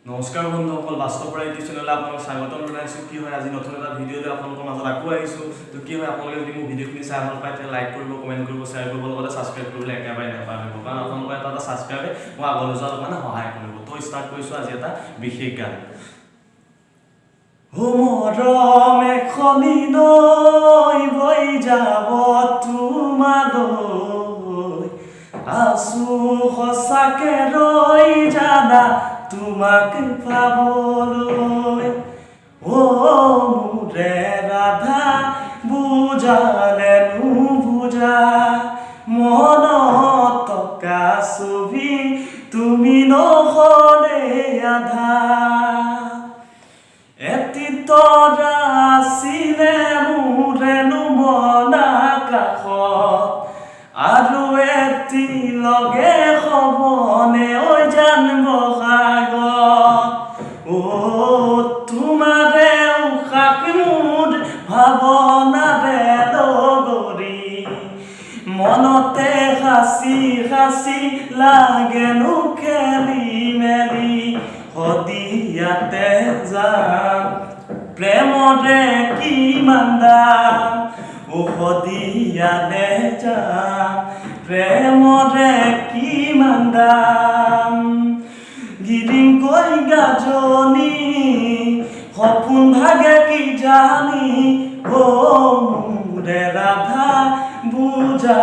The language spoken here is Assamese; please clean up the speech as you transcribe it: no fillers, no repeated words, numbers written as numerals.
নমস্কাৰ বন্ধুসকল, বাস্তৱ পৰাইটি চেনেললৈ আপোনালোকক স্বাগতম জনাইছোঁ। কি হয় আজি নতুন এটা ভিডিঅ' লৈ আপোনালোকৰ মাজত আকৌ আহিছোঁ। তো কি হয় আপোনালোকে যদি মোৰ ভিডিঅ'খিনি চাই ভাল পায় তেতিয়া লাইক কৰিব, কমেণ্ট কৰিব, শ্বেয়াৰ কৰিব, লগতে ছাবস্ক্ৰাইব কৰিবলৈ একেবাৰে নাপাহৰিব, কাৰণ আপোনালোকৰ এটা ছাবস্ক্ৰাইবে মই আগলৈ যোৱাত মানে সহায় কৰিব। তো ষ্টাৰ্ট কৰিছোঁ আজি এটা বিশেষ গান। মৰম এখনি নৈ বৈ যাব তোমালৈ, আছো সঁচাকে ৰৈ জানা তোমাক পাবলৈ। মোৰে ৰাধা বুজালে নুবুজা, মনত টকা ছবি তুমি নহলে আধা। এটি তৰা আছিলে মোৰেনো মন আকাশত, আৰু এটি লগে সবনে ঐ জানব সাগত। তোমাৰে উশাক মোৰ ভাৱনাৰে লগৰী, মনতে সাঁচি সাঁচি লাগেনো খেলি মেলি। সদিয়াতে যাম প্ৰেমৰে কিমান দাম, সদিয়ালে যাম প্ৰেমৰে কিমান দাম। গিৰিংকৈ গাজনি সপোন ভাগে কি জানি, মোৰে ৰাধা বুজা